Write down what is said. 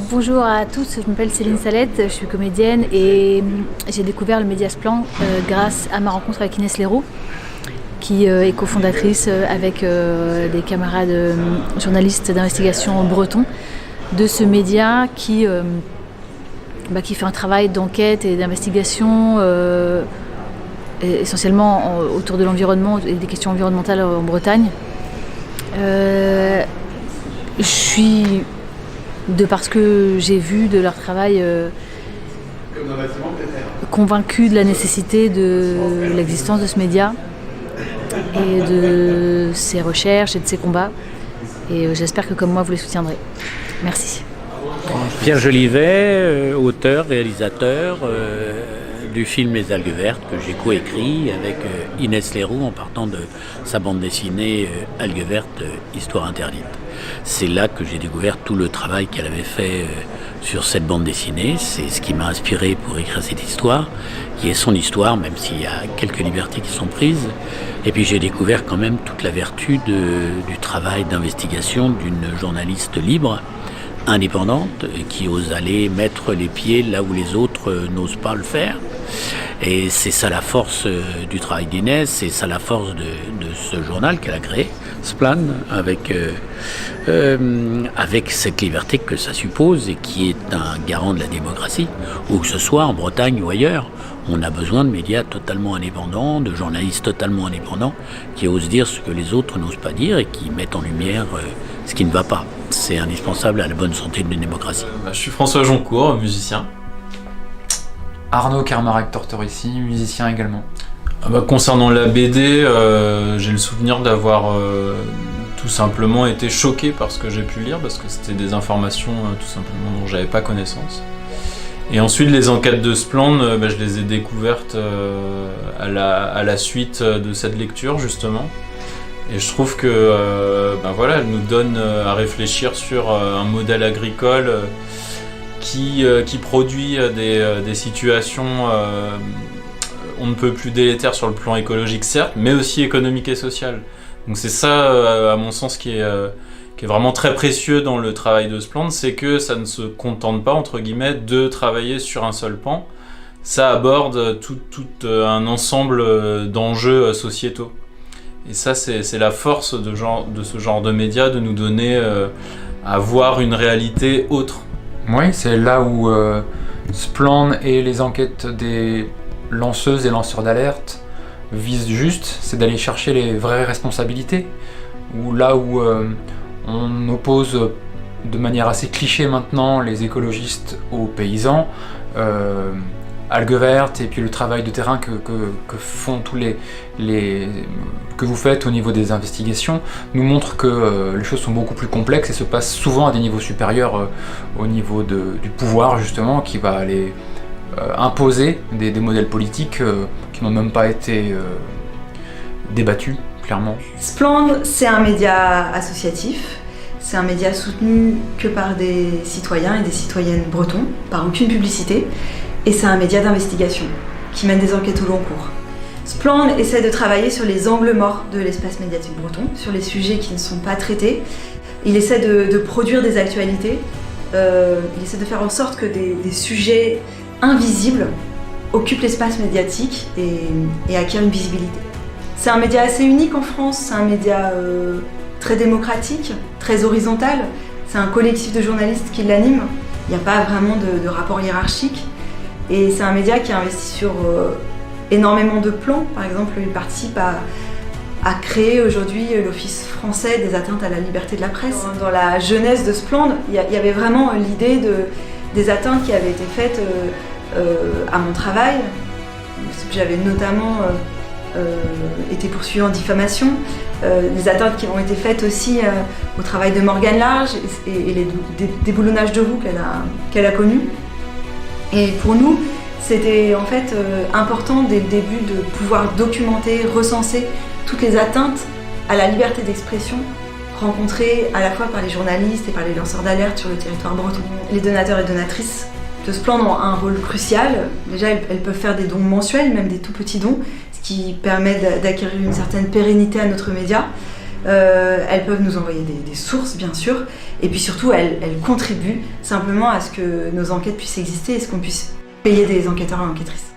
Bonjour à tous, je m'appelle Céline Salette, je suis comédienne et j'ai découvert le Médiasplan grâce à ma rencontre avec Inès Leroux, qui est cofondatrice avec des camarades journalistes d'investigation bretons de ce média qui fait un travail d'enquête et d'investigation essentiellement autour de l'environnement et des questions environnementales en Bretagne. Je suis, de parce que j'ai vu de leur travail, convaincue de la nécessité de l'existence de ce média et de ses recherches et de ses combats. Et j'espère que comme moi vous les soutiendrez. Merci. Pierre Jolivet, auteur, réalisateur du film Les Algues Vertes que j'ai coécrit avec Inès Leroux en partant de sa bande dessinée Algues Vertes, Histoire interdite. C'est là que j'ai découvert tout le travail qu'elle avait fait sur cette bande dessinée. C'est ce qui m'a inspiré pour écrire cette histoire, qui est son histoire, même s'il y a quelques libertés qui sont prises. Et puis j'ai découvert quand même toute la vertu du travail d'investigation d'une journaliste libre, indépendante, qui ose aller mettre les pieds là où les autres n'osent pas le faire. Et c'est ça la force du travail d'Inès, c'est ça la force de ce journal qu'elle a créé, Splan, avec cette liberté que ça suppose et qui est un garant de la démocratie, où que ce soit en Bretagne ou ailleurs. On a besoin de médias totalement indépendants, de journalistes totalement indépendants, qui osent dire ce que les autres n'osent pas dire et qui mettent en lumière ce qui ne va pas. C'est indispensable à la bonne santé d'une démocratie. Je suis François Joncourt, musicien. Arnaud Kermarek-Tortorici, musicien également. Concernant la BD, j'ai le souvenir d'avoir tout simplement été choqué par ce que j'ai pu lire, parce que c'était des informations tout simplement dont j'avais pas connaissance. Et ensuite, les enquêtes de Splan, je les ai découvertes à la suite de cette lecture, justement. Et je trouve que elle nous donne à réfléchir sur un modèle agricole qui produit des situations on ne peut plus délétères sur le plan écologique, certes, mais aussi économique et social. Donc c'est ça, à mon sens, qui est vraiment très précieux dans le travail de Splan, c'est que ça ne se contente pas, entre guillemets, de travailler sur un seul pan. Ça aborde tout un ensemble d'enjeux sociétaux. Et ça, c'est la force de ce genre de médias, de nous donner à voir une réalité autre. Oui, c'est là où Splan et les enquêtes des lanceuses et lanceurs d'alerte visent juste, c'est d'aller chercher les vraies responsabilités. Ou là où on oppose de manière assez cliché maintenant les écologistes aux paysans, Algues Vertes et puis le travail de terrain que font tous que vous faites au niveau des investigations nous montre que les choses sont beaucoup plus complexes et se passent souvent à des niveaux supérieurs au niveau du pouvoir, justement, qui va aller imposer des modèles politiques qui n'ont même pas été débattus, clairement. Splan, c'est un média associatif, c'est un média soutenu que par des citoyens et des citoyennes bretons, par aucune publicité, et c'est un média d'investigation qui mène des enquêtes au long cours. Splan essaie de travailler sur les angles morts de l'espace médiatique breton, sur les sujets qui ne sont pas traités. Il essaie de produire des actualités, il essaie de faire en sorte que des sujets invisibles occupent l'espace médiatique et acquièrent une visibilité. C'est un média assez unique en France, c'est un média très démocratique, très horizontal, c'est un collectif de journalistes qui l'anime, il n'y a pas vraiment de rapport hiérarchique. Et c'est un média qui investit sur énormément de plans. Par exemple, il participe à créer aujourd'hui l'Office français des atteintes à la liberté de la presse. Dans la jeunesse de Splan, il y avait vraiment l'idée des atteintes qui avaient été faites à mon travail. J'avais notamment été poursuivie en diffamation. Les atteintes qui ont été faites aussi au travail de Morgane Large et les déboulonnages de roues qu'elle a connus. Et pour nous, c'était en fait important dès le début de pouvoir documenter, recenser toutes les atteintes à la liberté d'expression rencontrées à la fois par les journalistes et par les lanceurs d'alerte sur le territoire breton. Les donateurs et donatrices de Splan ont un rôle crucial. Déjà, elles peuvent faire des dons mensuels, même des tout petits dons, ce qui permet d'acquérir une certaine pérennité à notre média. Elles peuvent nous envoyer des sources, bien sûr, et puis surtout, elles contribuent simplement à ce que nos enquêtes puissent exister et à ce qu'on puisse payer des enquêteurs et enquêtrices.